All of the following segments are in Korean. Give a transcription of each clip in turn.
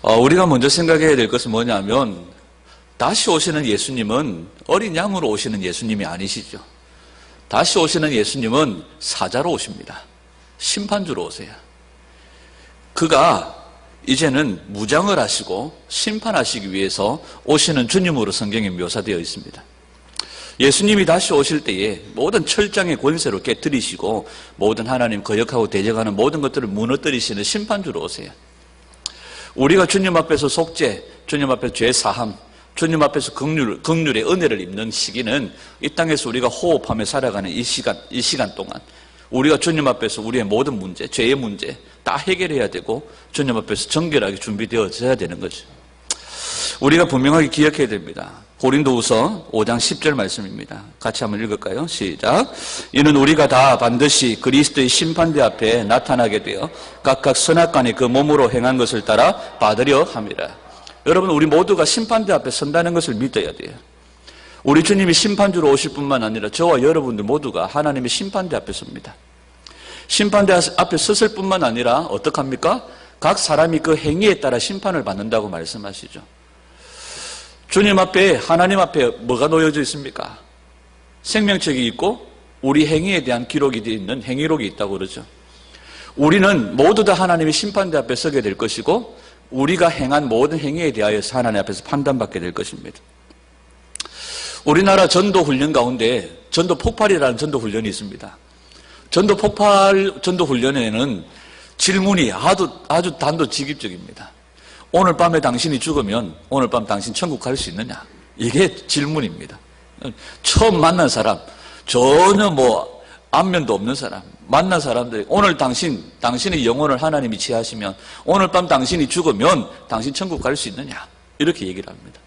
우리가 먼저 생각해야 될 것은 뭐냐면 다시 오시는 예수님은 어린 양으로 오시는 예수님이 아니시죠. 다시 오시는 예수님은 사자로 오십니다. 심판주로 오세요. 그가 이제는 무장을 하시고 심판하시기 위해서 오시는 주님으로 성경에 묘사되어 있습니다. 예수님이 다시 오실 때에 모든 철장의 권세로 깨뜨리시고 모든 하나님 거역하고 대적하는 모든 것들을 무너뜨리시는 심판주로 오세요. 우리가 주님 앞에서 속죄, 주님 앞에서 죄 사함, 주님 앞에서 긍휼의 은혜를 입는 시기는 이 땅에서 우리가 호흡하며 살아가는 이 시간 동안 우리가 주님 앞에서 우리의 모든 문제, 죄의 문제 다 해결해야 되고 주님 앞에서 정결하게 준비되어져야 되는 거죠. 우리가 분명하게 기억해야 됩니다. 고린도후서 5장 10절 말씀입니다. 같이 한번 읽을까요? 시작. 이는 우리가 다 반드시 그리스도의 심판대 앞에 나타나게 되어 각각 선악간에 그 몸으로 행한 것을 따라 받으려 함이라. 여러분, 우리 모두가 심판대 앞에 선다는 것을 믿어야 돼요. 우리 주님이 심판주로 오실 뿐만 아니라 저와 여러분들 모두가 하나님의 심판대 앞에 섭니다. 심판대 앞에 섰을 뿐만 아니라 어떡합니까? 각 사람이 그 행위에 따라 심판을 받는다고 말씀하시죠. 주님 앞에, 하나님 앞에 뭐가 놓여져 있습니까? 생명책이 있고 우리 행위에 대한 기록이 되어 있는 행위록이 있다고 그러죠. 우리는 모두 다 하나님의 심판대 앞에 서게 될 것이고 우리가 행한 모든 행위에 대하여서 하나님 앞에서 판단받게 될 것입니다. 우리나라 전도훈련 가운데 전도폭발이라는 전도훈련이 있습니다. 전도훈련에는 질문이 아주 단도직입적입니다. 오늘 밤에 당신이 죽으면 오늘 밤 당신 천국 갈 수 있느냐? 이게 질문입니다. 처음 만난 사람, 전혀 안면도 없는 사람, 만난 사람들이 오늘 당신의 영혼을 하나님이 취하시면 오늘 밤 당신이 죽으면 당신 천국 갈 수 있느냐? 이렇게 얘기를 합니다.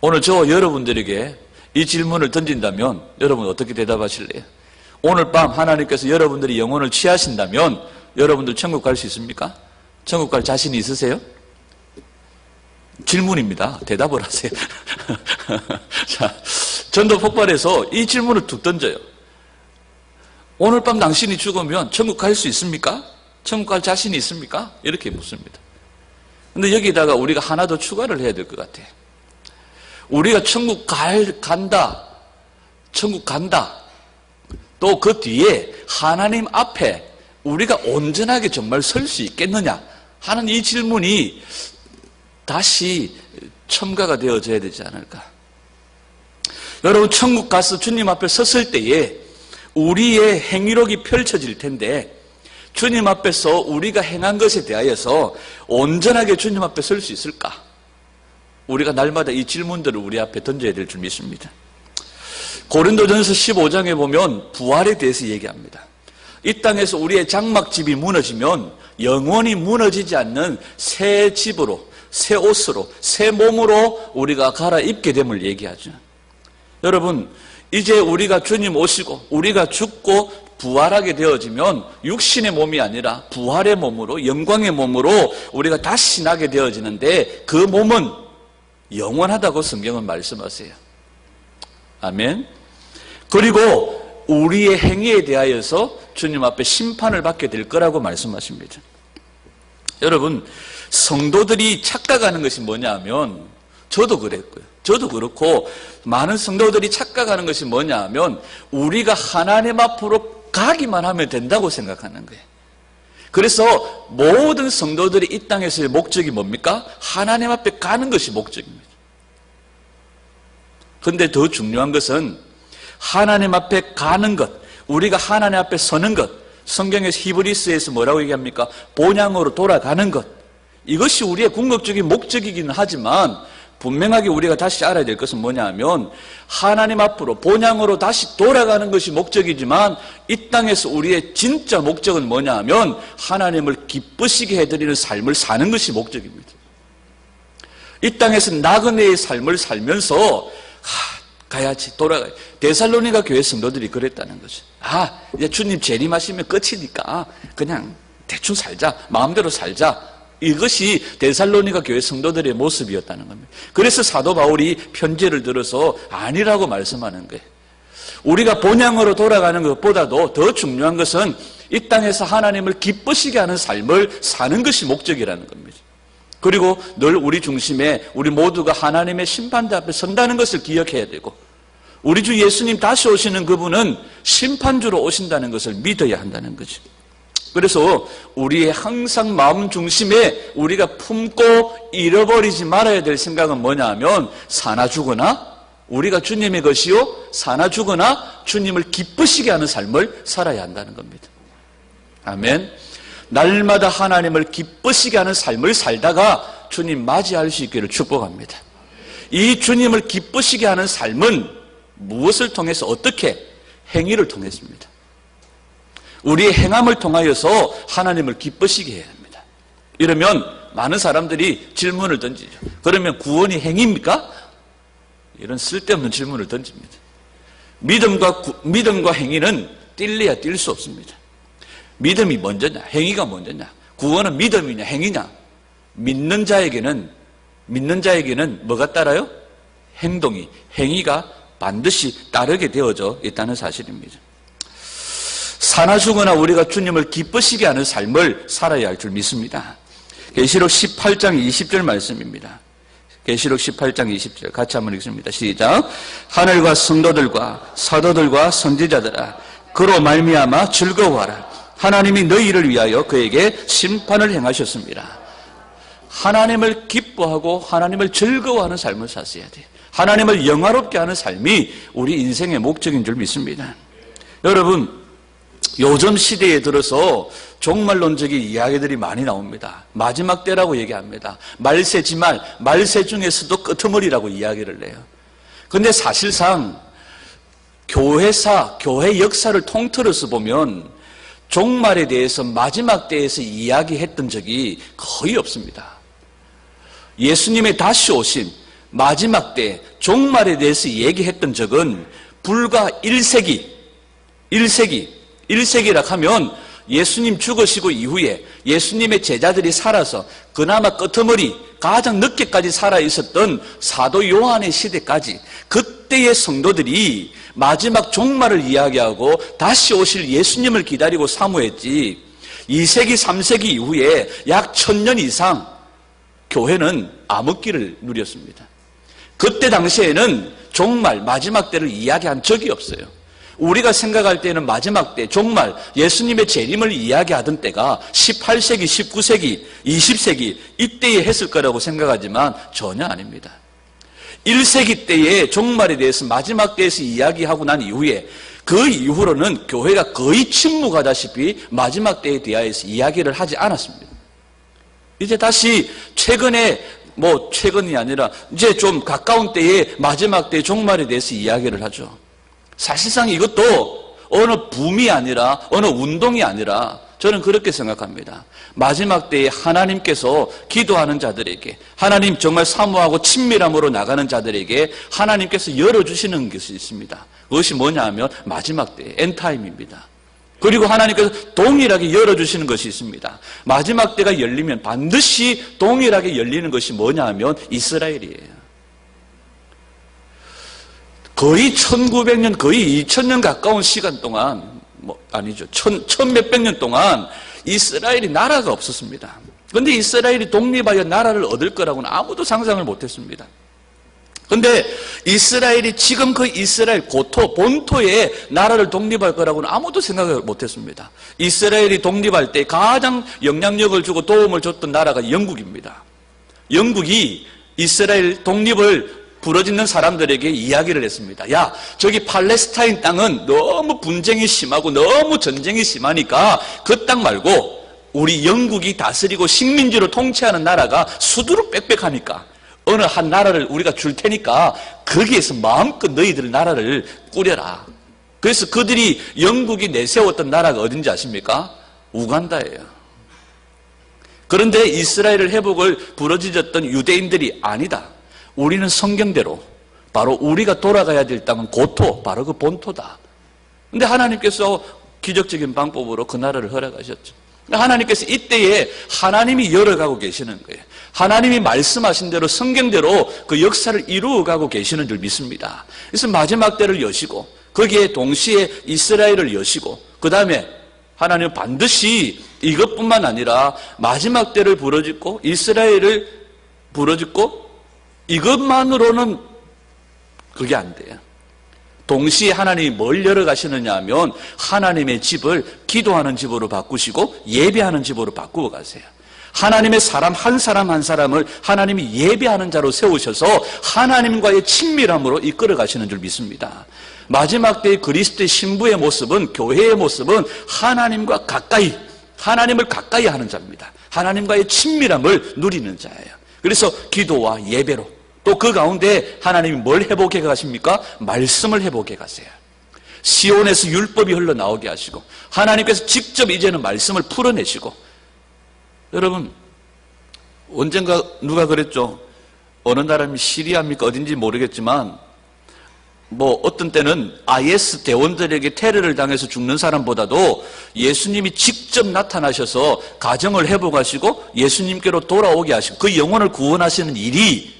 오늘 저와 여러분들에게 이 질문을 던진다면 여러분 어떻게 대답하실래요? 오늘 밤 하나님께서 여러분들의 영혼을 취하신다면 여러분들 천국 갈 수 있습니까? 천국 갈 자신이 있으세요? 질문입니다. 대답을 하세요. 자, 전도 폭발에서 이 질문을 툭 던져요. 오늘 밤 당신이 죽으면 천국 갈 수 있습니까? 천국 갈 자신이 있습니까? 이렇게 묻습니다. 근데 여기다가 우리가 하나 더 추가를 해야 될 것 같아요. 우리가 천국 간다. 또 그 뒤에 하나님 앞에 우리가 온전하게 정말 설 수 있겠느냐 하는 이 질문이 다시 첨가가 되어져야 되지 않을까. 여러분, 천국 가서 주님 앞에 섰을 때에 우리의 행위록이 펼쳐질 텐데 주님 앞에서 우리가 행한 것에 대하여서 온전하게 주님 앞에 설 수 있을까? 우리가 날마다 이 질문들을 우리 앞에 던져야 될 줄 믿습니다. 고린도전서 15장에 보면 부활에 대해서 얘기합니다. 이 땅에서 우리의 장막집이 무너지면 영원히 무너지지 않는 새 집으로, 새 옷으로, 새 몸으로 우리가 갈아입게 됨을 얘기하죠. 여러분, 이제 우리가 주님 오시고 우리가 죽고 부활하게 되어지면 육신의 몸이 아니라 부활의 몸으로, 영광의 몸으로 우리가 다시 나게 되어지는데 그 몸은 영원하다고 성경은 말씀하세요. 아멘. 그리고 우리의 행위에 대하여서 주님 앞에 심판을 받게 될 거라고 말씀하십니다. 여러분, 성도들이 착각하는 것이 뭐냐면, 저도 그랬고요. 저도 그렇고 많은 성도들이 착각하는 것이 뭐냐면 우리가 하나님 앞으로 가기만 하면 된다고 생각하는 거예요. 그래서 모든 성도들이 이 땅에서의 목적이 뭡니까? 하나님 앞에 가는 것이 목적입니다. 그런데 더 중요한 것은 하나님 앞에 가는 것, 우리가 하나님 앞에 서는 것, 성경에서 히브리서에서 뭐라고 얘기합니까? 본향으로 돌아가는 것. 이것이 우리의 궁극적인 목적이기는 하지만 분명하게 우리가 다시 알아야 될 것은 뭐냐 하면 하나님 앞으로 본향으로 다시 돌아가는 것이 목적이지만 이 땅에서 우리의 진짜 목적은 뭐냐 하면 하나님을 기쁘시게 해드리는 삶을 사는 것이 목적입니다. 이 땅에서 나그네의 삶을 살면서 가야지, 돌아가야지. 데살로니가 교회 성도들이 그랬다는 거죠. 이제 주님 재림하시면 끝이니까 그냥 대충 살자, 마음대로 살자. 이것이 데살로니가 교회 성도들의 모습이었다는 겁니다. 그래서 사도 바울이 편지를 들어서 아니라고 말씀하는 거예요. 우리가 본향으로 돌아가는 것보다도 더 중요한 것은 이 땅에서 하나님을 기쁘시게 하는 삶을 사는 것이 목적이라는 겁니다. 그리고 늘 우리 중심에 우리 모두가 하나님의 심판대 앞에 선다는 것을 기억해야 되고, 우리 주 예수님 다시 오시는 그분은 심판주로 오신다는 것을 믿어야 한다는 거죠. 그래서 우리의 항상 마음 중심에 우리가 품고 잃어버리지 말아야 될 생각은 뭐냐 하면, 사나 죽으나 우리가 주님의 것이요 사나 죽으나 주님을 기쁘시게 하는 삶을 살아야 한다는 겁니다. 아멘. 날마다 하나님을 기쁘시게 하는 삶을 살다가 주님 맞이할 수 있기를 축복합니다. 이 주님을 기쁘시게 하는 삶은 무엇을 통해서, 어떻게? 행위를 통했습니다. 우리의 행함을 통하여서 하나님을 기쁘시게 해야 합니다. 이러면 많은 사람들이 질문을 던지죠. 그러면 구원이 행위입니까? 이런 쓸데없는 질문을 던집니다. 믿음과 행위는 뛸래야 뛸 수 없습니다. 믿음이 먼저냐, 행위가 먼저냐, 구원은 믿음이냐 행위냐. 믿는 자에게는 뭐가 따라요? 행위가 반드시 따르게 되어져 있다는 사실입니다. 사나 죽으나 우리가 주님을 기쁘시게 하는 삶을 살아야 할 줄 믿습니다. 계시록 18장 20절 말씀입니다. 계시록 18장 20절 같이 한번 읽습니다. 시작. 하늘과 성도들과 사도들과 선지자들아, 그로 말미암아 즐거워하라. 하나님이 너희를 위하여 그에게 심판을 행하셨습니다. 하나님을 기뻐하고 하나님을 즐거워하는 삶을 사셔야 돼요. 하나님을 영화롭게 하는 삶이 우리 인생의 목적인 줄 믿습니다. 여러분, 요즘 시대에 들어서 종말론적인 이야기들이 많이 나옵니다. 마지막 때라고 얘기합니다. 말세지말, 말세 중에서도 끄트머리라고 이야기를 해요. 그런데 사실상 교회 역사를 통틀어서 보면 종말에 대해서, 마지막 때에서 이야기했던 적이 거의 없습니다. 예수님의 다시 오신 마지막 때 종말에 대해서 얘기했던 적은 불과 1세기라 하면 예수님 죽으시고 이후에 예수님의 제자들이 살아서 그나마 끄트머리 가장 늦게까지 살아있었던 사도 요한의 시대까지, 그때의 성도들이 마지막 종말을 이야기하고 다시 오실 예수님을 기다리고 사모했지, 2세기 3세기 이후에 약 1000년 이상 교회는 암흑기를 누렸습니다. 그때 당시에는 종말, 마지막 때를 이야기한 적이 없어요. 우리가 생각할 때는 마지막 때, 종말, 예수님의 재림을 이야기하던 때가 18세기, 19세기, 20세기 이때에 했을 거라고 생각하지만 전혀 아닙니다. 1세기 때의 종말에 대해서, 마지막 때에서 이야기하고 난 이후에, 그 이후로는 교회가 거의 침묵하다시피 마지막 때에 대하여서 이야기를 하지 않았습니다. 이제 다시 최근이 아니라 이제 좀 가까운 때에 마지막 때의 종말에 대해서 이야기를 하죠. 사실상 이것도 어느 붐이 아니라, 어느 운동이 아니라, 저는 그렇게 생각합니다. 마지막 때에 하나님께서 기도하는 자들에게, 하나님 정말 사모하고 친밀함으로 나가는 자들에게 하나님께서 열어주시는 것이 있습니다. 그것이 뭐냐 하면 마지막 때, 엔타임입니다. 그리고 하나님께서 동일하게 열어주시는 것이 있습니다. 마지막 때가 열리면 반드시 동일하게 열리는 것이 뭐냐 하면 이스라엘이에요. 거의 1900년, 거의 2000년 가까운 시간 동안, 천 몇백 년 동안 이스라엘이 나라가 없었습니다. 그런데 이스라엘이 독립하여 나라를 얻을 거라고는 아무도 상상을 못했습니다. 그런데 이스라엘이 지금 그 이스라엘 본토에 나라를 독립할 거라고는 아무도 생각을 못했습니다. 이스라엘이 독립할 때 가장 영향력을 주고 도움을 줬던 나라가 영국입니다. 영국이 이스라엘 독립을 부러짓는 사람들에게 이야기를 했습니다. 야, 저기 팔레스타인 땅은 너무 분쟁이 심하고 너무 전쟁이 심하니까 그 땅 말고 우리 영국이 다스리고 식민지로 통치하는 나라가 수두룩 빽빽하니까 어느 한 나라를 우리가 줄 테니까 거기에서 마음껏 너희들 나라를 꾸려라. 그래서 그들이, 영국이 내세웠던 나라가 어딘지 아십니까? 우간다예요. 그런데 이스라엘을 회복을 부러지셨던 유대인들이 아니다. 우리는 성경대로 바로 우리가 돌아가야 될 땅은 고토, 바로 그 본토다. 그런데 하나님께서 기적적인 방법으로 그 나라를 허락하셨죠. 하나님께서 이때에 하나님이 열어가고 계시는 거예요. 하나님이 말씀하신 대로 성경대로 그 역사를 이루어가고 계시는 줄 믿습니다. 그래서 마지막 때를 여시고 거기에 동시에 이스라엘을 여시고 그 다음에 하나님은 반드시 이것뿐만 아니라 마지막 때를 부르짖고 이스라엘을 부르짖고 이것만으로는 그게 안 돼요. 동시에 하나님이 뭘 열어가시느냐 하면 하나님의 집을 기도하는 집으로 바꾸시고 예배하는 집으로 바꾸어 가세요. 하나님의 사람 한 사람 한 사람을 하나님이 예배하는 자로 세우셔서 하나님과의 친밀함으로 이끌어 가시는 줄 믿습니다. 마지막 때의 그리스도의 신부의 모습은, 교회의 모습은 하나님과 가까이, 하나님을 가까이 하는 자입니다. 하나님과의 친밀함을 누리는 자예요. 그래서 기도와 예배로, 또 그 가운데 하나님이 뭘 회복해 가십니까? 말씀을 회복해 가세요. 시온에서 율법이 흘러나오게 하시고 하나님께서 직접 이제는 말씀을 풀어내시고. 여러분, 언젠가 누가 그랬죠? 어느 나라입니까? 시리아입니까? 어딘지 모르겠지만 어떤 때는 IS 대원들에게 테러를 당해서 죽는 사람보다도 예수님이 직접 나타나셔서 가정을 회복하시고 예수님께로 돌아오게 하시고 그 영혼을 구원하시는 일이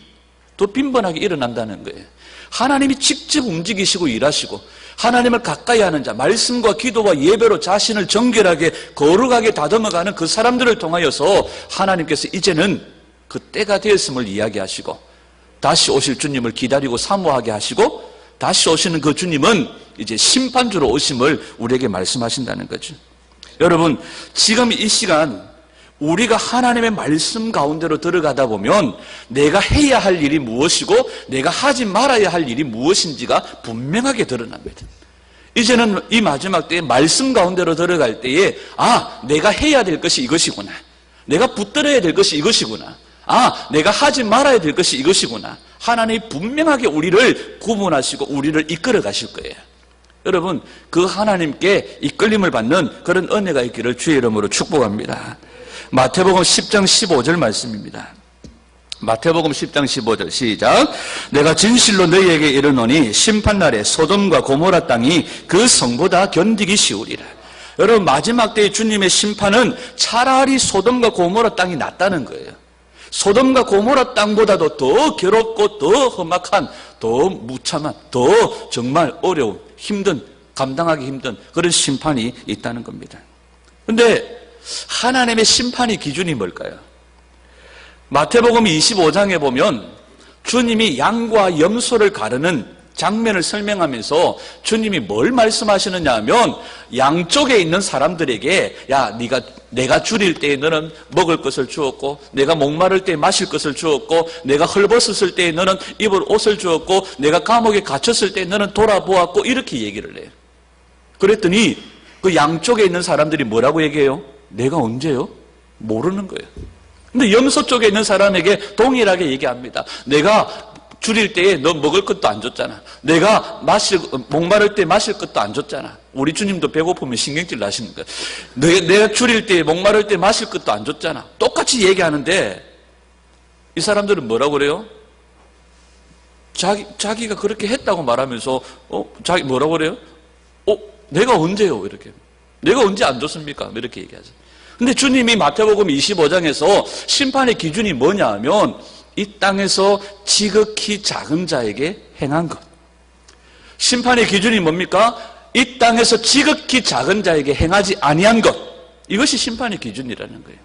더 빈번하게 일어난다는 거예요. 하나님이 직접 움직이시고 일하시고 하나님을 가까이 하는 자, 말씀과 기도와 예배로 자신을 정결하게 거룩하게 다듬어가는 그 사람들을 통하여서 하나님께서 이제는 그 때가 되었음을 이야기하시고 다시 오실 주님을 기다리고 사모하게 하시고 다시 오시는 그 주님은 이제 심판주로 오심을 우리에게 말씀하신다는 거죠. 여러분, 지금 이 시간 우리가 하나님의 말씀 가운데로 들어가다 보면 내가 해야 할 일이 무엇이고 내가 하지 말아야 할 일이 무엇인지가 분명하게 드러납니다. 이제는 이 마지막 때에 말씀 가운데로 들어갈 때에 내가 해야 될 것이 이것이구나. 내가 붙들어야 될 것이 이것이구나. 내가 하지 말아야 될 것이 이것이구나. 하나님이 분명하게 우리를 구분하시고 우리를 이끌어 가실 거예요. 여러분, 그 하나님께 이끌림을 받는 그런 은혜가 있기를 주의 이름으로 축복합니다. 마태복음 10장 15절 말씀입니다. 마태복음 10장 15절 시작. 내가 진실로 너희에게 이르노니 심판날에 소돔과 고모라 땅이 그 성보다 견디기 쉬우리라. 여러분, 마지막 때의 주님의 심판은 차라리 소돔과 고모라 땅이 낫다는 거예요. 소돔과 고모라 땅보다도 더 괴롭고 더 험악한, 더 무참한, 더 정말 어려운, 힘든, 감당하기 힘든 그런 심판이 있다는 겁니다. 그런데 하나님의 심판의 기준이 뭘까요? 마태복음 25장에 보면 주님이 양과 염소를 가르는 장면을 설명하면서 주님이 뭘 말씀하시느냐 하면 양쪽에 있는 사람들에게 내가 줄일 때에 너는 먹을 것을 주었고 내가 목마를 때에 마실 것을 주었고 내가 헐벗었을 때에 너는 입을 옷을 주었고 내가 감옥에 갇혔을 때에 너는 돌아보았고 이렇게 얘기를 해요. 그랬더니 그 양쪽에 있는 사람들이 뭐라고 얘기해요? 내가 언제요? 모르는 거예요. 근데 염소 쪽에 있는 사람에게 동일하게 얘기합니다. 내가 줄일 때에 너 먹을 것도 안 줬잖아. 내가 목마를 때 마실 것도 안 줬잖아. 우리 주님도 배고프면 신경질 나시는 거야. 내가 줄일 때 목마를 때 마실 것도 안 줬잖아. 똑같이 얘기하는데 이 사람들은 뭐라고 그래요? 자기가 그렇게 했다고 말하면서 자기 뭐라고 그래요? 내가 언제요? 이렇게. 내가 언제 안 줬습니까? 이렇게 얘기하죠. 근데 주님이 마태복음 25장에서 심판의 기준이 뭐냐 하면 이 땅에서 지극히 작은 자에게 행한 것. 심판의 기준이 뭡니까? 이 땅에서 지극히 작은 자에게 행하지 아니한 것. 이것이 심판의 기준이라는 거예요.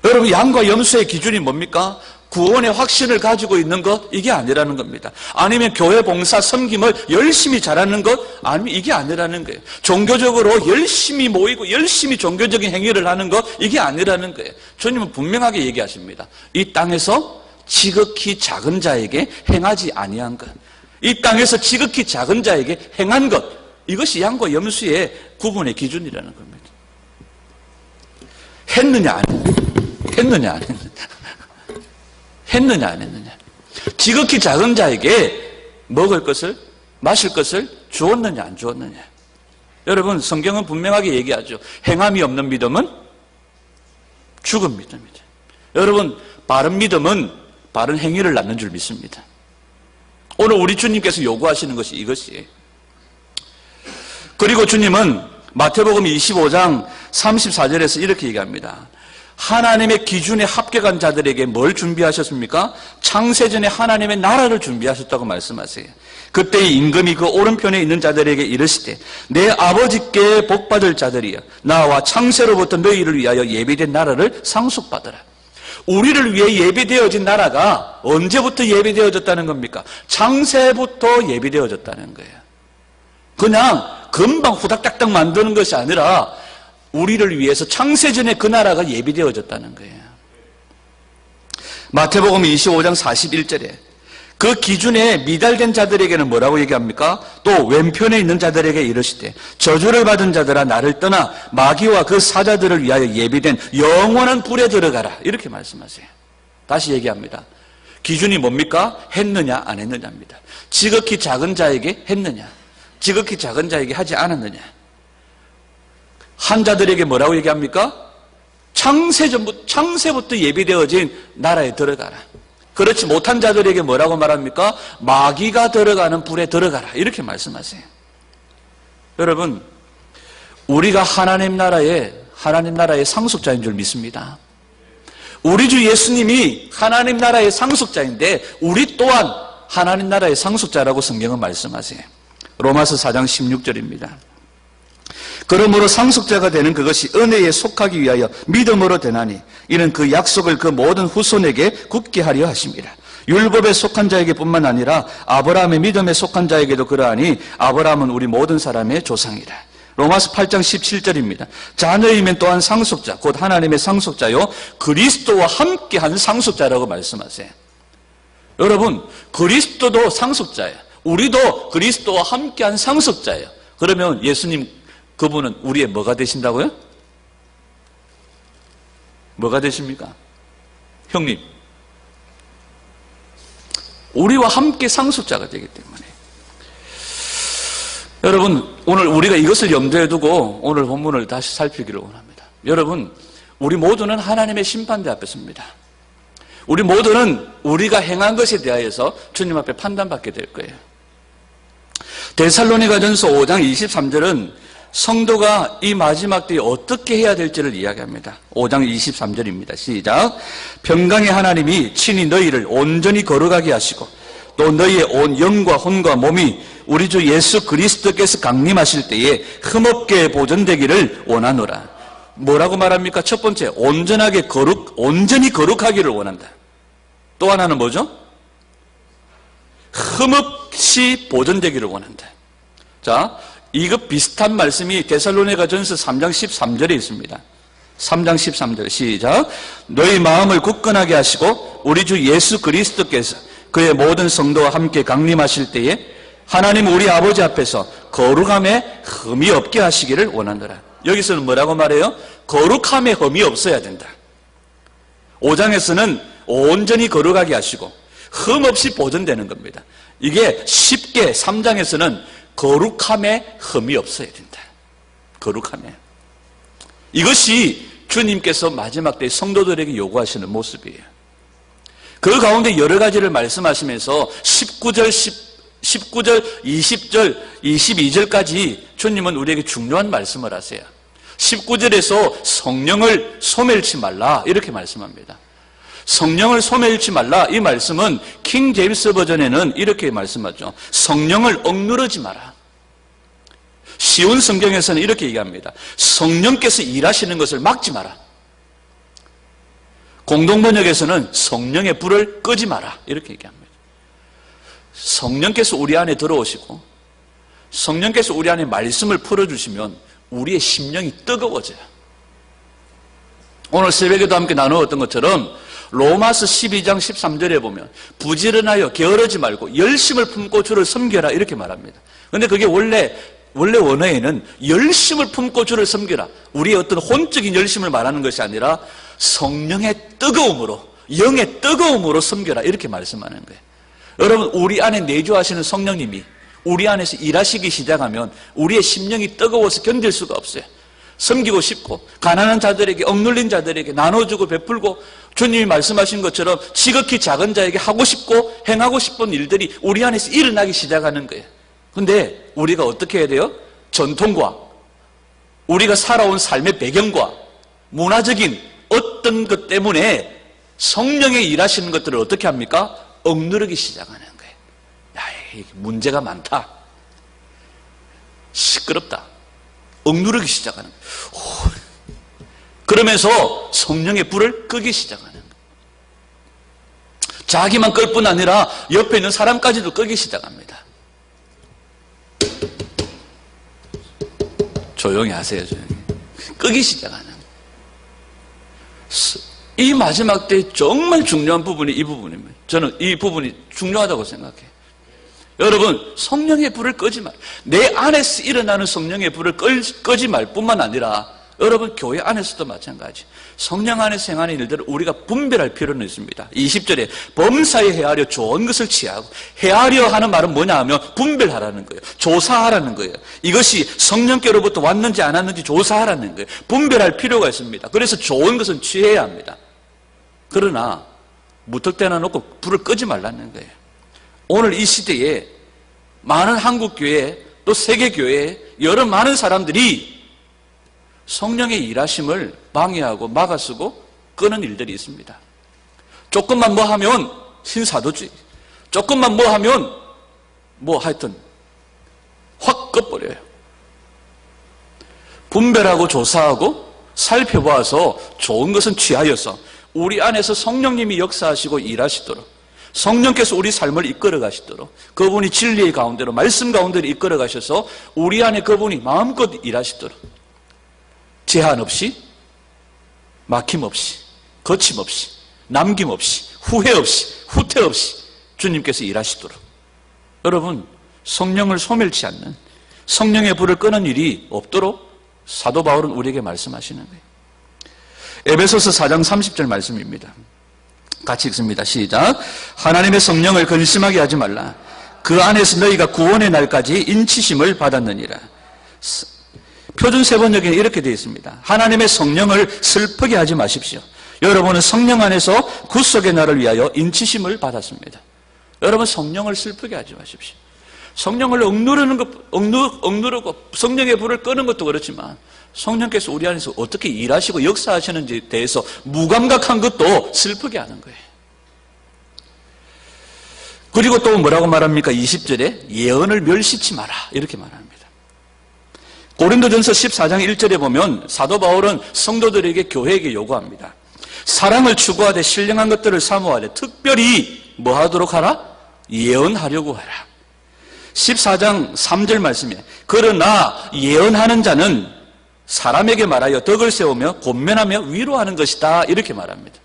여러분, 양과 염소의 기준이 뭡니까? 구원의 확신을 가지고 있는 것, 이게 아니라는 겁니다. 아니면 교회 봉사 섬김을 열심히 잘하는 것, 아니면 이게 아니라는 거예요. 종교적으로 열심히 모이고 열심히 종교적인 행위를 하는 것, 이게 아니라는 거예요. 주님은 분명하게 얘기하십니다. 이 땅에서 지극히 작은 자에게 행하지 아니한 것, 이 땅에서 지극히 작은 자에게 행한 것, 이것이 양과 염소의 구분의 기준이라는 겁니다. 했느냐 안 했느냐 안 했느냐, 했느냐 안 했느냐, 지극히 작은 자에게 먹을 것을 마실 것을 주었느냐 안 주었느냐. 여러분, 성경은 분명하게 얘기하죠. 행함이 없는 믿음은 죽은 믿음이죠. 여러분, 바른 믿음은 바른 행위를 낳는 줄 믿습니다. 오늘 우리 주님께서 요구하시는 것이 이것이에요. 그리고 주님은 마태복음 25장 34절에서 이렇게 얘기합니다. 하나님의 기준에 합격한 자들에게 뭘 준비하셨습니까? 창세전에 하나님의 나라를 준비하셨다고 말씀하세요. 그때 임금이 그 오른편에 있는 자들에게 이르시되 내 아버지께 복받을 자들이여 나와 창세로부터 너희를 위하여 예비된 나라를 상속받으라. 우리를 위해 예비되어진 나라가 언제부터 예비되어졌다는 겁니까? 창세부터 예비되어졌다는 거예요. 그냥 금방 후닥닥닥 만드는 것이 아니라 우리를 위해서 창세전에 그 나라가 예비되어졌다는 거예요. 마태복음 25장 41절에 그 기준에 미달된 자들에게는 뭐라고 얘기합니까? 또 왼편에 있는 자들에게 이르시되 저주를 받은 자들아 나를 떠나 마귀와 그 사자들을 위하여 예비된 영원한 불에 들어가라. 이렇게 말씀하세요. 다시 얘기합니다. 기준이 뭡니까? 했느냐 안 했느냐입니다. 지극히 작은 자에게 했느냐, 지극히 작은 자에게 하지 않았느냐. 한 자들에게 뭐라고 얘기합니까? 창세부터 예비되어진 나라에 들어가라. 그렇지 못한 자들에게 뭐라고 말합니까? 마귀가 들어가는 불에 들어가라. 이렇게 말씀하세요. 여러분, 우리가 하나님 나라의 상속자인 줄 믿습니다. 우리 주 예수님이 하나님 나라의 상속자인데 우리 또한 하나님 나라의 상속자라고 성경은 말씀하세요. 로마서 4장 16절입니다. 그러므로 상속자가 되는 그것이 은혜에 속하기 위하여 믿음으로 되나니 이는 그 약속을 그 모든 후손에게 굳게 하려 하심이라. 율법에 속한 자에게 뿐만 아니라 아브라함의 믿음에 속한 자에게도 그러하니 아브라함은 우리 모든 사람의 조상이라. 로마서 8장 17절입니다. 자녀이면 또한 상속자 곧 하나님의 상속자요 그리스도와 함께한 상속자라고 말씀하세요. 여러분, 그리스도도 상속자예요. 우리도 그리스도와 함께한 상속자예요. 그러면 예수님 그분은 우리의 뭐가 되신다고요? 뭐가 되십니까? 형님, 우리와 함께 상속자가 되기 때문에 여러분, 오늘 우리가 이것을 염두에 두고 오늘 본문을 다시 살피기를 원합니다. 여러분, 우리 모두는 하나님의 심판대 앞에 섭니다. 우리 모두는 우리가 행한 것에 대하여서 주님 앞에 판단받게 될 거예요. 데살로니가전서 5장 23절은 성도가 이 마지막 때에 어떻게 해야 될지를 이야기합니다. 5장 23절입니다. 시작. 평강의 하나님이 친히 너희를 온전히 거룩하게 하시고 또 너희의 온 영과 혼과 몸이 우리 주 예수 그리스도께서 강림하실 때에 흠없게 보존되기를 원하노라. 뭐라고 말합니까? 첫 번째, 온전히 거룩하기를 원한다. 또 하나는 뭐죠? 흠없이 보존되기를 원한다. 자, 이거 비슷한 말씀이 데살로니가전서 3장 13절에 있습니다. 3장 13절 시작. 너희 마음을 굳건하게 하시고 우리 주 예수 그리스도께서 그의 모든 성도와 함께 강림하실 때에 하나님 우리 아버지 앞에서 거룩함에 흠이 없게 하시기를 원하노라. 여기서는 뭐라고 말해요? 거룩함에 흠이 없어야 된다. 5장에서는 온전히 거룩하게 하시고 흠 없이 보존되는 겁니다. 이게 쉽게 3장에서는 거룩함에 흠이 없어야 된다. 거룩함에. 이것이 주님께서 마지막 때 성도들에게 요구하시는 모습이에요. 그 가운데 여러 가지를 말씀하시면서 19절, 20절, 22절까지 주님은 우리에게 중요한 말씀을 하세요. 19절에서 성령을 소멸치 말라 이렇게 말씀합니다. 성령을 소멸치 말라 이 말씀은 킹 제임스 버전에는 이렇게 말씀하죠. 성령을 억누르지 마라. 쉬운 성경에서는 이렇게 얘기합니다. 성령께서 일하시는 것을 막지 마라. 공동번역에서는 성령의 불을 끄지 마라 이렇게 얘기합니다. 성령께서 우리 안에 들어오시고 성령께서 우리 안에 말씀을 풀어주시면 우리의 심령이 뜨거워져요. 오늘 새벽에도 함께 나누었던 것처럼 로마서 12장 13절에 보면 부지런하여 게으르지 말고 열심을 품고 주를 섬겨라 이렇게 말합니다. 그런데 그게 원래 원어에는 열심을 품고 주를 섬겨라, 우리의 어떤 혼적인 열심을 말하는 것이 아니라 성령의 뜨거움으로, 영의 뜨거움으로 섬겨라 이렇게 말씀하는 거예요. 여러분, 우리 안에 내주하시는 성령님이 우리 안에서 일하시기 시작하면 우리의 심령이 뜨거워서 견딜 수가 없어요. 섬기고 싶고 가난한 자들에게, 억눌린 자들에게 나눠주고 베풀고 주님이 말씀하신 것처럼 지극히 작은 자에게 하고 싶고 행하고 싶은 일들이 우리 안에서 일어나기 시작하는 거예요. 그런데 우리가 어떻게 해야 돼요? 전통과 우리가 살아온 삶의 배경과 문화적인 어떤 어떤 것 때문에 성령의 일하시는 것들을 어떻게 합니까? 억누르기 시작하는 거예요. 야, 문제가 많다. 시끄럽다. 억누르기 시작하는 거예요. 그러면서 성령의 불을 끄기 시작하는 거예요. 자기만 끌 뿐 아니라 옆에 있는 사람까지도 끄기 시작합니다. 조용히 하세요. 조용히. 끄기 시작하는 거예요. 이 마지막 때 정말 중요한 부분이 이 부분입니다. 저는 이 부분이 중요하다고 생각해요. 여러분, 성령의 불을 끄지 말. 내 안에서 일어나는 성령의 불을 끄지 말 뿐만 아니라 여러분 교회 안에서도 마찬가지. 성령 안에서 행하는 일들을 우리가 분별할 필요는 있습니다. 20절에 범사에 헤아려 좋은 것을 취하고, 헤아려 하는 말은 뭐냐 하면 분별하라는 거예요. 조사하라는 거예요. 이것이 성령께로부터 왔는지 안 왔는지 조사하라는 거예요. 분별할 필요가 있습니다. 그래서 좋은 것은 취해야 합니다. 그러나 무턱대나 놓고 불을 끄지 말라는 거예요. 오늘 이 시대에 많은 한국교회 또 세계교회 여러 많은 사람들이 성령의 일하심을 방해하고 막아쓰고 끄는 일들이 있습니다. 조금만 뭐 하면 신사도주의, 조금만 뭐 하면 뭐 하여튼 확 꺼버려요. 분별하고 조사하고 살펴봐서 좋은 것은 취하여서 우리 안에서 성령님이 역사하시고 일하시도록, 성령께서 우리 삶을 이끌어 가시도록, 그분이 진리의 가운데로 말씀 가운데로 이끌어 가셔서 우리 안에 그분이 마음껏 일하시도록 제한 없이, 막힘 없이, 거침없이, 남김 없이, 후회 없이, 후퇴 없이 주님께서 일하시도록, 여러분 성령을 소멸치 않는, 성령의 불을 끄는 일이 없도록 사도 바울은 우리에게 말씀하시는 거예요. 에베소서 4장 30절 말씀입니다. 같이 읽습니다. 시작. 하나님의 성령을 근심하게 하지 말라. 그 안에서 너희가 구원의 날까지 인치심을 받았느니라. 표준 세번역에는 이렇게 되어 있습니다. 하나님의 성령을 슬프게 하지 마십시오. 여러분은 성령 안에서 구속의 날을 위하여 인치심을 받았습니다. 여러분 성령을 슬프게 하지 마십시오. 성령을 억누르고 성령의 불을 끄는 것도 그렇지만 성령께서 우리 안에서 어떻게 일하시고 역사하시는지에 대해서 무감각한 것도 슬프게 하는 거예요. 그리고 또 뭐라고 말합니까? 20절에 예언을 멸시치 마라 이렇게 말합니다. 고린도전서 14장 1절에 보면 사도 바울은 성도들에게, 교회에게 요구합니다. 사랑을 추구하되 신령한 것들을 사모하되 특별히 뭐 하도록 하라? 예언하려고 하라. 14장 3절 말씀에 그러나 예언하는 자는 사람에게 말하여 덕을 세우며 권면하며 위로하는 것이다 이렇게 말합니다.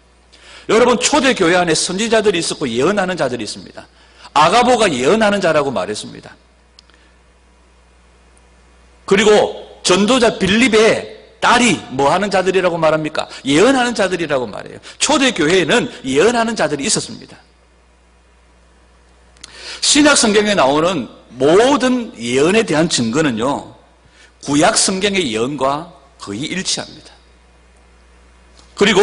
여러분 초대교회 안에 선지자들이 있었고 예언하는 자들이 있습니다. 아가보가 예언하는 자라고 말했습니다. 그리고 전도자 빌립의 딸이 뭐 하는 자들이라고 말합니까? 예언하는 자들이라고 말해요. 초대교회에는 예언하는 자들이 있었습니다. 신약 성경에 나오는 모든 예언에 대한 증거는요, 구약 성경의 예언과 거의 일치합니다. 그리고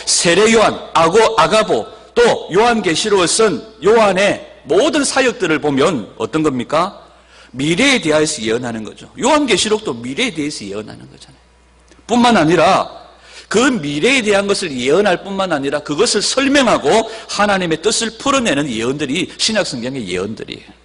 세례 요한, 아가보, 또 요한계시록을 쓴 요한의 모든 사역들을 보면 어떤 겁니까? 미래에 대해서 예언하는 거죠. 요한계시록도 미래에 대해서 예언하는 거잖아요. 뿐만 아니라 그 미래에 대한 것을 예언할 뿐만 아니라 그것을 설명하고 하나님의 뜻을 풀어내는 예언들이 신약성경의 예언들이에요.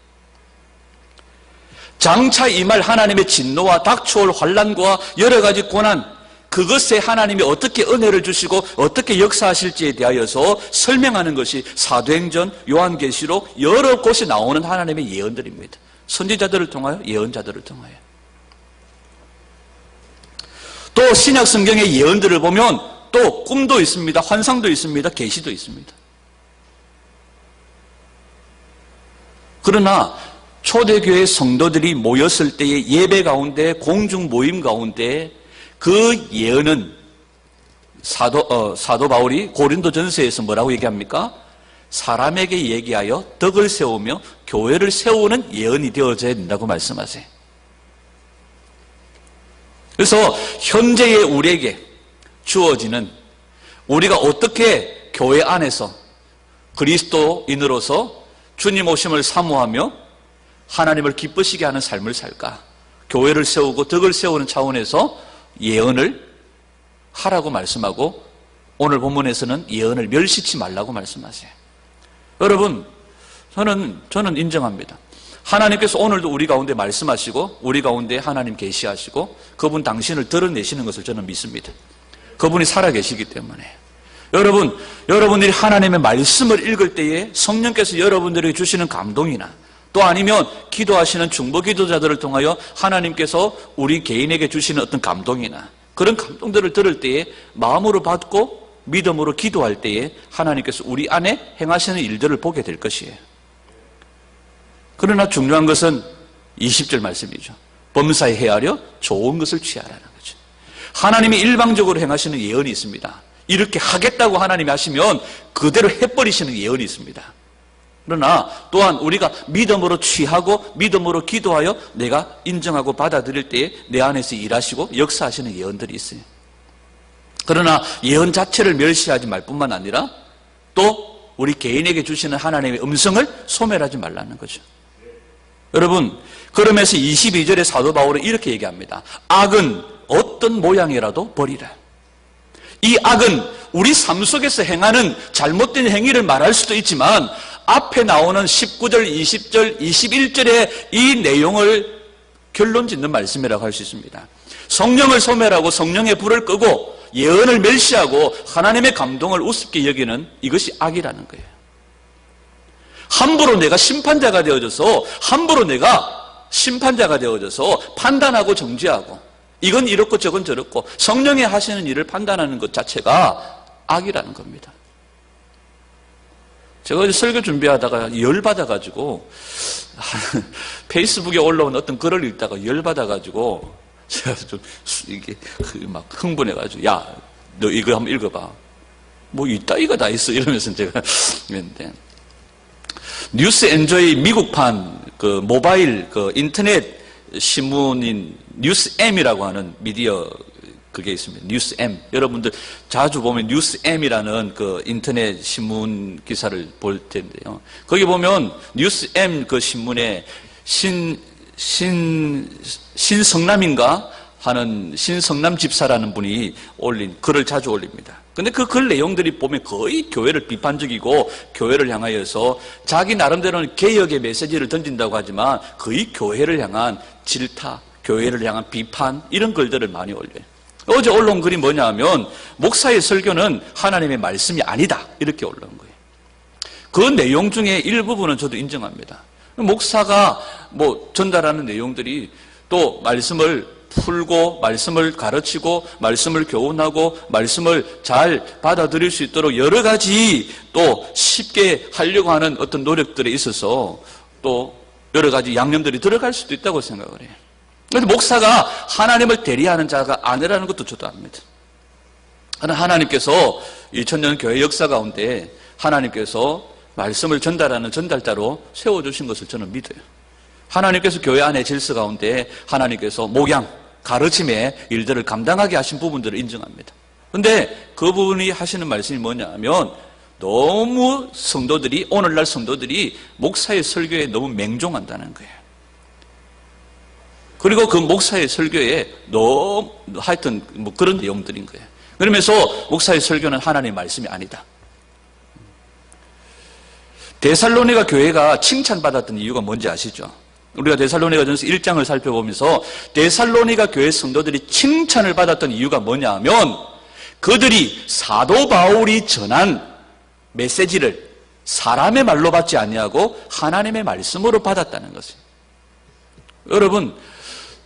장차 임할 하나님의 진노와 닥쳐올 환난과 여러 가지 고난, 그것에 하나님이 어떻게 은혜를 주시고 어떻게 역사하실지에 대하여서 설명하는 것이 사도행전, 요한계시록 여러 곳에 나오는 하나님의 예언들입니다. 선지자들을 통하여, 예언자들을 통하여. 또 신약 성경의 예언들을 보면 또 꿈도 있습니다. 환상도 있습니다. 계시도 있습니다. 그러나 초대교회 성도들이 모였을 때의 예배 가운데, 공중 모임 가운데 그 예언은 사도 바울이 고린도전서에서 뭐라고 얘기합니까? 사람에게 얘기하여 덕을 세우며 교회를 세우는 예언이 되어져야 된다고 말씀하세요. 그래서 현재의 우리에게 주어지는, 우리가 어떻게 교회 안에서 그리스도인으로서 주님 오심을 사모하며 하나님을 기쁘시게 하는 삶을 살까? 교회를 세우고 덕을 세우는 차원에서 예언을 하라고 말씀하고 오늘 본문에서는 예언을 멸시치 말라고 말씀하세요. 여러분, 저는 인정합니다. 하나님께서 오늘도 우리 가운데 말씀하시고 우리 가운데 하나님 계시하시고 그분 당신을 드러내시는 것을 저는 믿습니다. 그분이 살아계시기 때문에. 여러분들이 하나님의 말씀을 읽을 때에 성령께서 여러분들에게 주시는 감동이나 또 아니면 기도하시는 중보 기도자들을 통하여 하나님께서 우리 개인에게 주시는 어떤 감동이나 그런 감동들을 들을 때에 마음으로 받고 믿음으로 기도할 때에 하나님께서 우리 안에 행하시는 일들을 보게 될 것이에요. 그러나 중요한 것은 20절 말씀이죠. 범사에 헤아려 좋은 것을 취하라는 거죠. 하나님이 일방적으로 행하시는 예언이 있습니다. 이렇게 하겠다고 하나님이 하시면 그대로 해버리시는 예언이 있습니다. 그러나 또한 우리가 믿음으로 취하고 믿음으로 기도하여 내가 인정하고 받아들일 때에 내 안에서 일하시고 역사하시는 예언들이 있어요. 그러나 예언 자체를 멸시하지 말 뿐만 아니라 또 우리 개인에게 주시는 하나님의 음성을 소멸하지 말라는 거죠. 여러분, 그러면서 22절에 사도 바울은 이렇게 얘기합니다. 악은 어떤 모양이라도 버리라. 이 악은 우리 삶 속에서 행하는 잘못된 행위를 말할 수도 있지만 앞에 나오는 19절, 20절, 21절의 이 내용을 결론 짓는 말씀이라고 할 수 있습니다. 성령을 소멸하고 성령의 불을 끄고 예언을 멸시하고 하나님의 감동을 우습게 여기는 이것이 악이라는 거예요. 함부로 내가 심판자가 되어져서 판단하고 정죄하고 이건 이렇고 저건 저렇고 성령이 하시는 일을 판단하는 것 자체가 악이라는 겁니다. 제가 설교 준비하다가 열받아가지고 페이스북에 올라온 어떤 글을 읽다가 열받아가지고 제가 좀 이게 막 흥분해가지고 야, 너 이거 한번 읽어봐. 뭐 이따위가 다 있어 이러면서 제가 했는데 뉴스 엔조이 미국판 그 모바일 그 인터넷 신문인 뉴스M이라고 하는 미디어 그게 있습니다. 뉴스M. 여러분들 자주 보면 뉴스M이라는 그 인터넷 신문 기사를 볼 텐데요. 거기 보면 뉴스M 그 신문에 신성남인가 하는 신성남 집사라는 분이 올린 글을 자주 올립니다. 근데 그 글 내용들이 보면 거의 교회를 비판적이고 교회를 향하여서 자기 나름대로는 개혁의 메시지를 던진다고 하지만 거의 교회를 향한 질타, 교회를 향한 비판 이런 글들을 많이 올려요. 어제 올라온 글이 뭐냐 하면 목사의 설교는 하나님의 말씀이 아니다 이렇게 올라온 거예요. 그 내용 중에 일부분은 저도 인정합니다. 목사가 뭐 전달하는 내용들이 또 말씀을 풀고 말씀을 가르치고 말씀을 교훈하고 말씀을 잘 받아들일 수 있도록 여러 가지 또 쉽게 하려고 하는 어떤 노력들에 있어서 또 여러 가지 양념들이 들어갈 수도 있다고 생각을 해요. 그런데 목사가 하나님을 대리하는 자가 아니라는 것도 저도 압니다. 그러나 하나님께서 2000년 교회 역사 가운데 하나님께서 말씀을 전달하는 전달자로 세워주신 것을 저는 믿어요. 하나님께서 교회 안의 질서 가운데 하나님께서 목양, 가르침의 일들을 감당하게 하신 부분들을 인정합니다. 그런데 그분이 하시는 말씀이 뭐냐 하면 너무 오늘날 성도들이 목사의 설교에 너무 맹종한다는 거예요. 그리고 그 목사의 설교에 너무 하여튼 뭐 그런 내용들인 거예요. 그러면서 목사의 설교는 하나님의 말씀이 아니다. 데살로니가 교회가 칭찬받았던 이유가 뭔지 아시죠? 우리가 데살로니가전서 1장을 살펴보면서 데살로니가 교회 성도들이 칭찬을 받았던 이유가 뭐냐 하면 그들이 사도 바울이 전한 메시지를 사람의 말로 받지 아니하고 하나님의 말씀으로 받았다는 것이에요. 여러분,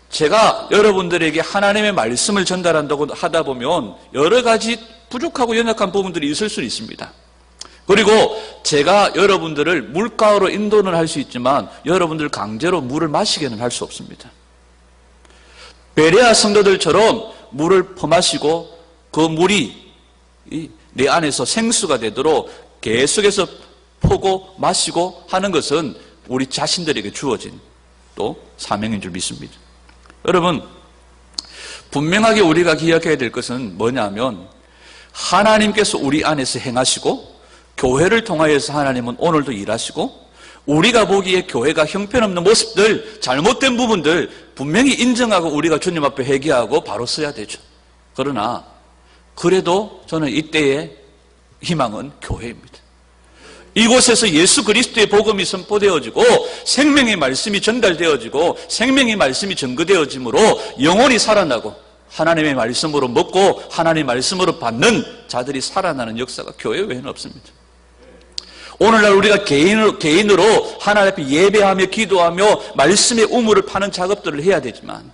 제가 여러분들에게 하나님의 말씀을 전달한다고 하다 보면 여러 가지 부족하고 연약한 부분들이 있을 수 있습니다. 그리고 제가 여러분들을 물가로 인도는 할 수 있지만 여러분들 강제로 물을 마시게는 할 수 없습니다. 베레아 성도들처럼 물을 퍼마시고 그 물이 내 안에서 생수가 되도록 계속해서 퍼고 마시고 하는 것은 우리 자신들에게 주어진 또 사명인 줄 믿습니다. 여러분, 분명하게 우리가 기억해야 될 것은 뭐냐면 하나님께서 우리 안에서 행하시고 교회를 통하여서 하나님은 오늘도 일하시고 우리가 보기에 교회가 형편없는 모습들, 잘못된 부분들 분명히 인정하고 우리가 주님 앞에 회개하고 바로 서야 되죠. 그러나 그래도 저는 이때의 희망은 교회입니다. 이곳에서 예수 그리스도의 복음이 선포되어지고 생명의 말씀이 전달되어지고 생명의 말씀이 증거되어짐으로 영혼이 살아나고 하나님의 말씀으로 먹고 하나님의 말씀으로 받는 자들이 살아나는 역사가 교회 외에는 없습니다. 오늘날 우리가 개인으로 하나님 앞에 예배하며 기도하며 말씀의 우물을 파는 작업들을 해야 되지만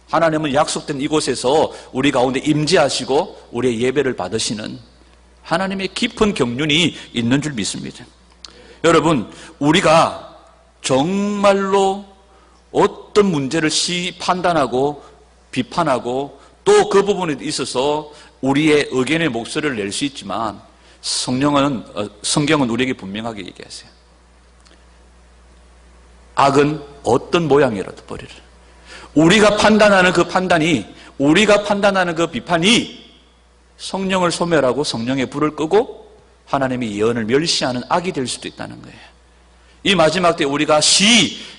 하나님은 약속된 이곳에서 우리 가운데 임재하시고 우리의 예배를 받으시는 하나님의 깊은 경륜이 있는 줄 믿습니다. 여러분, 우리가 정말로 어떤 문제를 판단하고 비판하고 또 그 부분에 있어서 우리의 의견의 목소리를 낼 수 있지만 성경은 우리에게 분명하게 얘기하세요. 악은 어떤 모양이라도 버리라. 우리가 판단하는 그 판단이, 우리가 판단하는 그 비판이 성령을 소멸하고 성령의 불을 끄고 하나님의 예언을 멸시하는 악이 될 수도 있다는 거예요. 이 마지막 때 우리가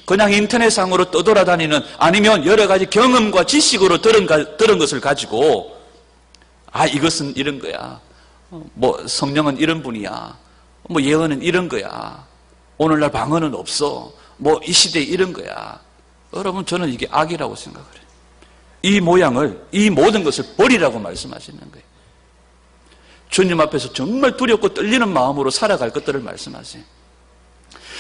그냥 인터넷상으로 떠돌아다니는 아니면 여러 가지 경험과 지식으로 들은 것을 가지고 이것은 이런 거야. 성령은 이런 분이야. 예언은 이런 거야. 오늘날 방언은 없어. 이 시대에 이런 거야. 여러분, 저는 이게 악이라고 생각을 해요. 이 모양을, 이 모든 것을 버리라고 말씀하시는 거예요. 주님 앞에서 정말 두렵고 떨리는 마음으로 살아갈 것들을 말씀하세요.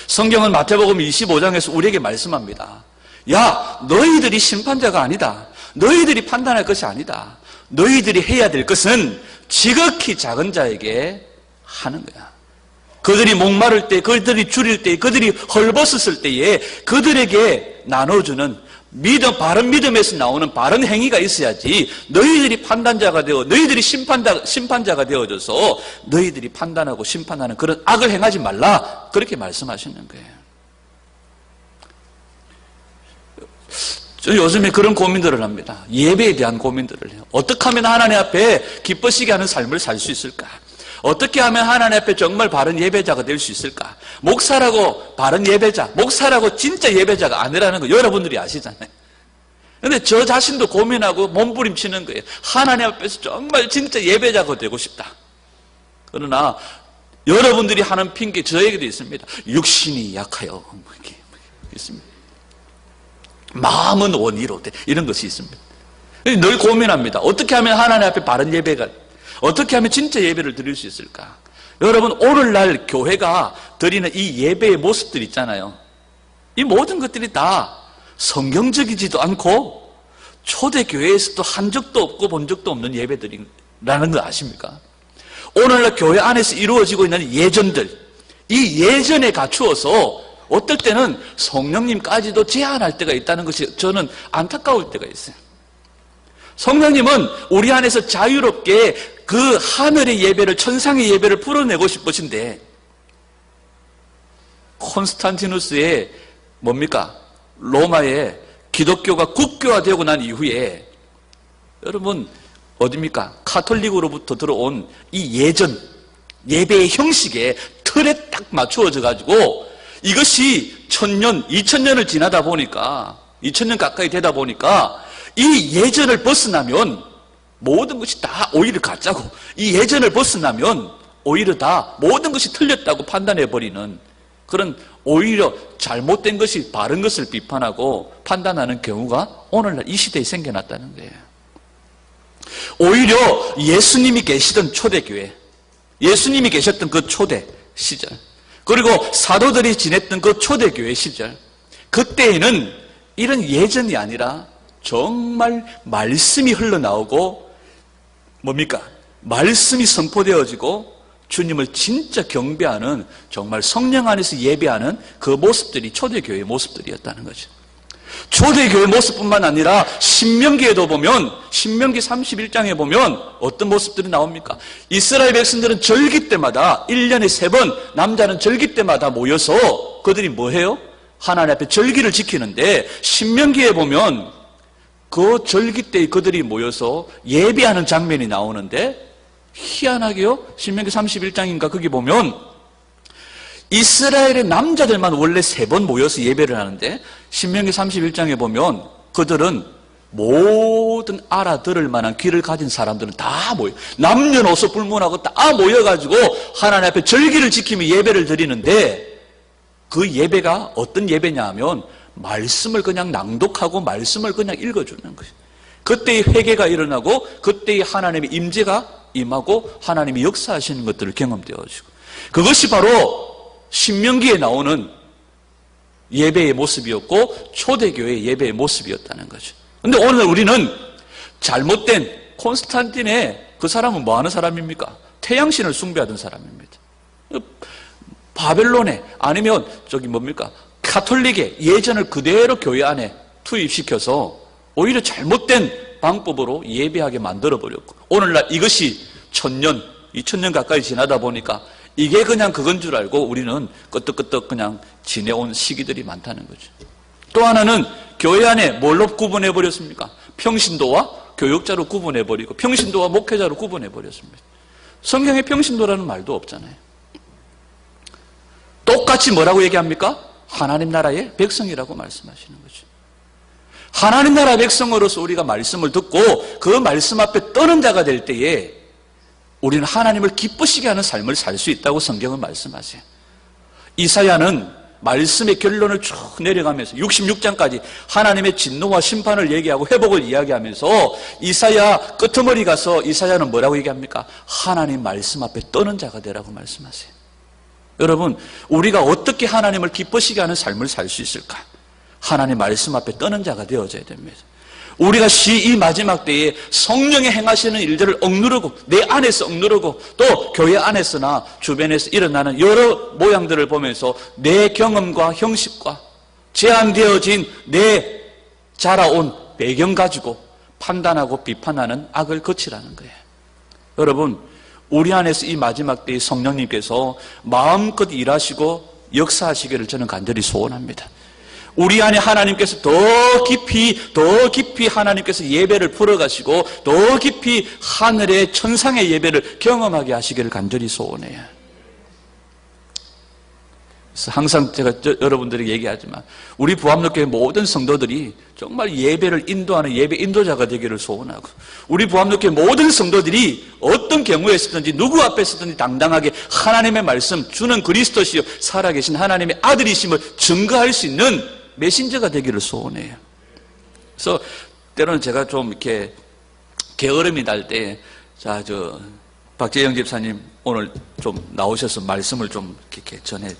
성경은 마태복음 25장에서 우리에게 말씀합니다. 야, 너희들이 심판자가 아니다. 너희들이 판단할 것이 아니다. 너희들이 해야 될 것은 지극히 작은 자에게 하는 거야. 그들이 목마를 때, 그들이 줄일 때, 그들이 헐벗었을 때에 그들에게 나눠주는 바른 믿음에서 나오는 바른 행위가 있어야지 너희들이 판단자가 되어 너희들이 심판자가 되어져서 너희들이 판단하고 심판하는 그런 악을 행하지 말라, 그렇게 말씀하시는 거예요. 저는 요즘에 그런 고민들을 합니다. 예배에 대한 고민들을 해요. 어떻게 하면 하나님 앞에 기쁘시게 하는 삶을 살 수 있을까? 어떻게 하면 하나님 앞에 정말 바른 예배자가 될 수 있을까? 목사라고 바른 예배자, 목사라고 진짜 예배자가 아니라는 거 여러분들이 아시잖아요. 그런데 저 자신도 고민하고 몸부림치는 거예요. 하나님 앞에서 정말 진짜 예배자가 되고 싶다. 그러나 여러분들이 하는 핑계 저에게도 있습니다. 육신이 약하여 있습니다. 마음은 원의로 돼. 이런 것이 있습니다. 늘 고민합니다. 어떻게 하면 하나님 앞에 바른 예배가, 어떻게 하면 진짜 예배를 드릴 수 있을까? 여러분, 오늘날 교회가 드리는 이 예배의 모습들 있잖아요. 이 모든 것들이 다 성경적이지도 않고 초대교회에서도 한 적도 없고 본 적도 없는 예배들이라는 거 아십니까? 오늘날 교회 안에서 이루어지고 있는 예전들, 이 예전에 갖추어서 어떨 때는 성령님까지도 제한할 때가 있다는 것이 저는 안타까울 때가 있어요. 성령님은 우리 안에서 자유롭게 그 하늘의 예배를, 천상의 예배를 풀어내고 싶으신데 콘스탄티누스의 로마의 기독교가 국교화되고 난 이후에 여러분 어디입니까? 카톨릭으로부터 들어온 이 예전 예배의 형식에 틀에 딱 맞추어져 가지고 이것이 1000년, 2000년을 지나다 보니까 2000년 가까이 되다 보니까 이 예전을 벗어나면 모든 것이 다 오히려 가짜고 이 예전을 벗어나면 오히려 다 모든 것이 틀렸다고 판단해버리는 그런 오히려 잘못된 것이 바른 것을 비판하고 판단하는 경우가 오늘날 이 시대에 생겨났다는 거예요. 오히려 예수님이 계시던 초대교회, 예수님이 계셨던 그 초대 시절, 그리고 사도들이 지냈던 그 초대교회 시절, 그때에는 이런 예전이 아니라 정말 말씀이 흘러나오고 말씀이 선포되어지고 주님을 진짜 경배하는 정말 성령 안에서 예배하는 그 모습들이 초대교회의 모습들이었다는 거죠. 초대교회 모습뿐만 아니라 신명기에도 보면 신명기 31장에 보면 어떤 모습들이 나옵니까? 이스라엘 백성들은 절기 때마다 1년에 3번 남자는 절기 때마다 모여서 그들이 뭐해요? 하나님 앞에 절기를 지키는데 신명기에 보면 그 절기 때 그들이 모여서 예배하는 장면이 나오는데 희한하게요. 신명기 31장인가 거기 보면 이스라엘의 남자들만 원래 3번 모여서 예배를 하는데 신명기 31장에 보면 그들은 모든 알아들을 만한 귀를 가진 사람들은 다 모여, 남녀노소 불문하고 다 모여가지고 하나님 앞에 절기를 지키며 예배를 드리는데, 그 예배가 어떤 예배냐 하면 말씀을 그냥 낭독하고 말씀을 그냥 읽어주는 거예요. 그때의 회개가 일어나고 그때의 하나님의 임재가 임하고 하나님이 역사하시는 것들을 경험되어지고, 그것이 바로 신명기에 나오는 예배의 모습이었고 초대교회의 예배의 모습이었다는 거죠. 근데 오늘 우리는 잘못된 콘스탄틴의, 그 사람은 뭐 하는 사람입니까? 태양신을 숭배하던 사람입니다. 바벨론에, 아니면 뭡니까? 가톨릭의 예전을 그대로 교회 안에 투입시켜서 오히려 잘못된 방법으로 예배하게 만들어버렸고, 오늘날 이것이 1000년, 2000년 가까이 지나다 보니까 이게 그냥 그건 줄 알고 우리는 끄떡끄떡 그냥 지내온 시기들이 많다는 거죠. 또 하나는 교회 안에 뭘로 구분해버렸습니까? 평신도와 교육자로 구분해버리고 평신도와 목회자로 구분해버렸습니다. 성경에 평신도라는 말도 없잖아요. 똑같이 뭐라고 얘기합니까? 하나님 나라의 백성이라고 말씀하시는 거죠. 하나님 나라 백성으로서 우리가 말씀을 듣고 그 말씀 앞에 떠는 자가 될 때에 우리는 하나님을 기쁘시게 하는 삶을 살 수 있다고 성경은 말씀하세요. 이사야는 말씀의 결론을 쭉 내려가면서 66장까지 하나님의 진노와 심판을 얘기하고 회복을 이야기하면서 이사야 끄트머리 가서 이사야는 뭐라고 얘기합니까? 하나님 말씀 앞에 떠는 자가 되라고 말씀하세요. 여러분, 우리가 어떻게 하나님을 기쁘시게 하는 삶을 살 수 있을까? 하나님 말씀 앞에 떠는 자가 되어져야 됩니다. 우리가 이 마지막 때에 성령이 행하시는 일들을 억누르고, 내 안에서 억누르고, 또 교회 안에서나 주변에서 일어나는 여러 모양들을 보면서 내 경험과 형식과 제한되어진 내 자라온 배경 가지고 판단하고 비판하는 악을 거치라는 거예요. 여러분, 우리 안에서 이 마지막 때에 성령님께서 마음껏 일하시고 역사하시기를 저는 간절히 소원합니다. 우리 안에 하나님께서 더 깊이 하나님께서 예배를 풀어가시고 더 깊이 하늘의 천상의 예배를 경험하게 하시기를 간절히 소원해요. 그래서 항상 제가 여러분들에게 얘기하지만 우리 부암역교회 모든 성도들이 정말 예배를 인도하는 예배 인도자가 되기를 소원하고, 우리 부암역교회 모든 성도들이 어떤 경우에 서든지 누구 앞에 서든지 당당하게 하나님의 말씀, 주는 그리스도시요 살아계신 하나님의 아들이심을 증거할 수 있는 메신저가 되기를 소원해요. 그래서 때로는 제가 좀 이렇게 게으름이 날 때, 박재영 집사님 오늘 좀 나오셔서 말씀을 좀 이렇게 전해줘.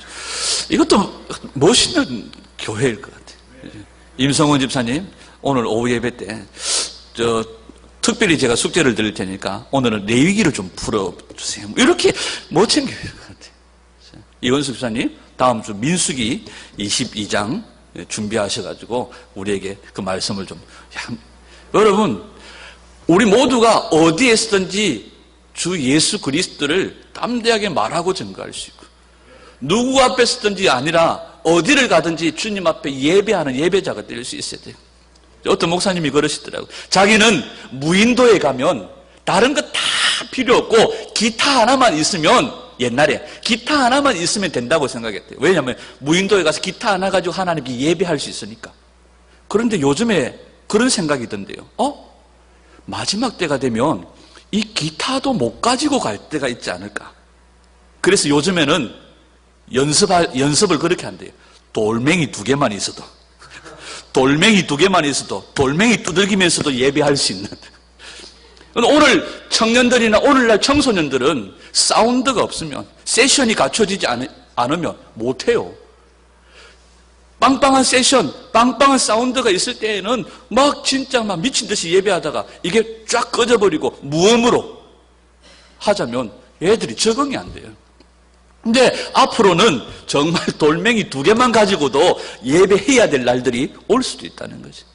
이것도 멋있는 교회일 것 같아요. 임성원 집사님 오늘 오후 예배 때 특별히 제가 숙제를 드릴 테니까 오늘은 레위기를 좀 풀어주세요. 이렇게 멋진 교회일 것 같아요. 이원수 집사님 다음 주 민수기 22장 준비하셔가지고 우리에게 그 말씀을 좀. 여러분, 우리 모두가 어디에 서든지 주 예수 그리스도를 담대하게 말하고 증거할 수 있고, 누구 앞에 서든지 아니라 어디를 가든지 주님 앞에 예배하는 예배자가 될 수 있어야 돼요. 어떤 목사님이 그러시더라고요. 자기는 무인도에 가면 다른 거 다 필요 없고 기타 하나만 있으면, 옛날에 기타 하나만 있으면 된다고 생각했대요. 왜냐하면 무인도에 가서 기타 하나 가지고 하나님께 예배할 수 있으니까. 그런데 요즘에 그런 생각이 든대요. 마지막 때가 되면 이 기타도 못 가지고 갈 때가 있지 않을까. 그래서 요즘에는 연습을 그렇게 한대요. 돌멩이 2개만 있어도 돌멩이 두들기면서도 예배할 수 있는. 오늘 청년들이나 오늘날 청소년들은 사운드가 없으면, 세션이 갖춰지지 않으면 못해요. 빵빵한 세션, 빵빵한 사운드가 있을 때에는 진짜 미친 듯이 예배하다가 이게 쫙 꺼져버리고 무음으로 하자면 애들이 적응이 안 돼요. 근데 앞으로는 정말 돌멩이 2개만 가지고도 예배해야 될 날들이 올 수도 있다는 거죠.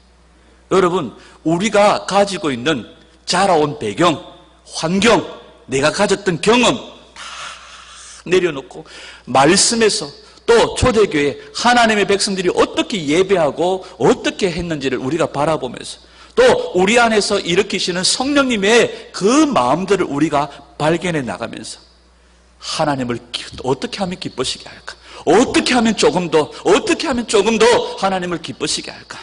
여러분, 우리가 가지고 있는 자라온 배경, 환경, 내가 가졌던 경험 다 내려놓고 말씀에서, 또 초대교회 하나님의 백성들이 어떻게 예배하고 어떻게 했는지를 우리가 바라보면서, 또 우리 안에서 일으키시는 성령님의 그 마음들을 우리가 발견해 나가면서 하나님을 어떻게 하면 기쁘시게 할까? 어떻게 하면 조금 더 하나님을 기쁘시게 할까?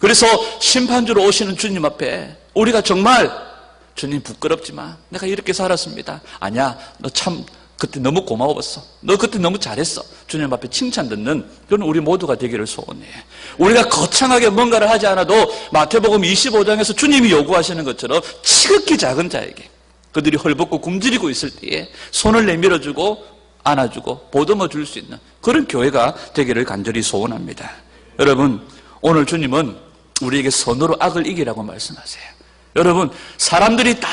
그래서 심판주로 오시는 주님 앞에 우리가 정말 주님 부끄럽지만 내가 이렇게 살았습니다. 아니야, 너 참 그때 너무 고마웠어. 너 그때 너무 잘했어. 주님 앞에 칭찬 듣는 그런 우리 모두가 되기를 소원해. 우리가 거창하게 뭔가를 하지 않아도 마태복음 25장에서 주님이 요구하시는 것처럼 지극히 작은 자에게 그들이 헐벗고 굶주리고 있을 때에 손을 내밀어주고 안아주고 보듬어 줄 수 있는 그런 교회가 되기를 간절히 소원합니다. 여러분, 오늘 주님은 우리에게 선으로 악을 이기라고 말씀하세요. 여러분, 사람들이 다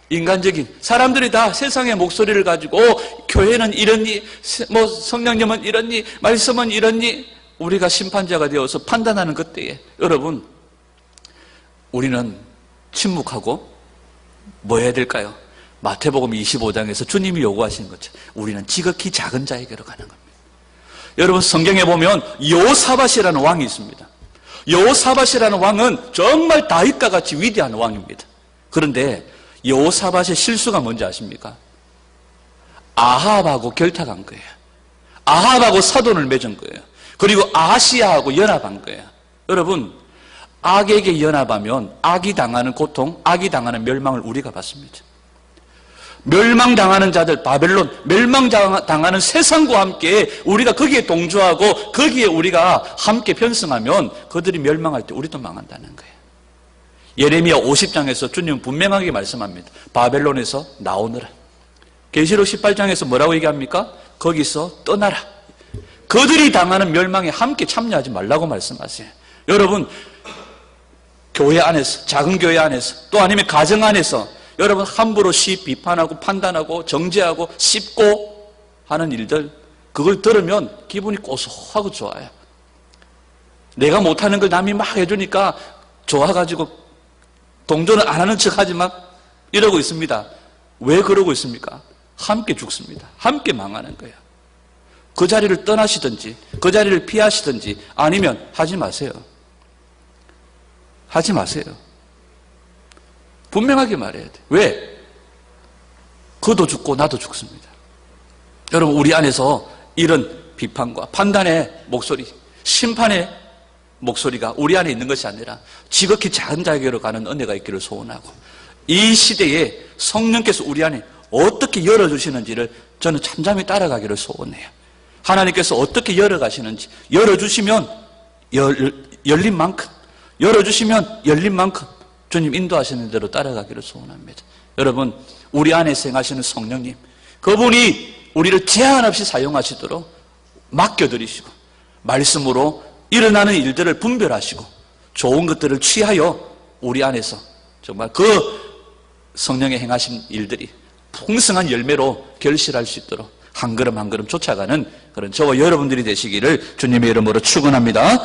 인간적인, 사람들이 다 세상의 목소리를 가지고 교회는 이러니, 뭐 성령님은 이러니, 말씀은 이러니, 우리가 심판자가 되어서 판단하는 그때에 여러분, 우리는 침묵하고 뭐 해야 될까요? 마태복음 25장에서 주님이 요구하시는 것처럼 우리는 지극히 작은 자에게로 가는 겁니다. 여러분, 성경에 보면 여호사밧이라는 왕이 있습니다. 여호사밧이라는 왕은 정말 다윗과 같이 위대한 왕입니다. 그런데 여호사밧의 실수가 뭔지 아십니까? 아합하고 결탁한 거예요. 아합하고 사돈을 맺은 거예요. 그리고 아하시야하고 연합한 거예요. 여러분, 악에게 연합하면 악이 당하는 고통, 악이 당하는 멸망을 우리가 받습니다. 멸망당하는 자들, 바벨론, 멸망당하는 세상과 함께 우리가 거기에 동조하고 거기에 우리가 함께 편승하면 그들이 멸망할 때 우리도 망한다는 거예요. 예레미야 50장에서 주님은 분명하게 말씀합니다. 바벨론에서 나오너라. 계시록 18장에서 뭐라고 얘기합니까? 거기서 떠나라. 그들이 당하는 멸망에 함께 참여하지 말라고 말씀하세요. 여러분, 교회 안에서, 작은 교회 안에서, 또 아니면 가정 안에서 여러분 함부로 비판하고 판단하고 정죄하고 씹고 하는 일들, 그걸 들으면 기분이 고소하고 좋아요. 내가 못하는 걸 남이 막 해주니까 좋아가지고 동조는 안 하는 척하지 막 이러고 있습니다. 왜 그러고 있습니까? 함께 죽습니다. 함께 망하는 거예요. 그 자리를 떠나시든지 그 자리를 피하시든지 아니면 하지 마세요. 하지 마세요. 분명하게 말해야 돼. 왜? 그도 죽고 나도 죽습니다. 여러분, 우리 안에서 이런 비판과 판단의 목소리, 심판의 목소리가 우리 안에 있는 것이 아니라 지극히 작은 자에게로 가는 은혜가 있기를 소원하고, 이 시대에 성령께서 우리 안에 어떻게 열어주시는지를 저는 잠잠히 따라가기를 소원해요. 하나님께서 어떻게 열어가시는지, 열어주시면 열린 만큼, 열어주시면 열린 만큼 주님 인도하시는 대로 따라가기를 소원합니다. 여러분, 우리 안에 생하시는 성령님, 그분이 우리를 제한 없이 사용하시도록 맡겨드리시고 말씀으로 일어나는 일들을 분별하시고 좋은 것들을 취하여 우리 안에서 정말 그 성령의 행하신 일들이 풍성한 열매로 결실할 수 있도록 한 걸음 한 걸음 쫓아가는 그런 저와 여러분들이 되시기를 주님의 이름으로 축원합니다.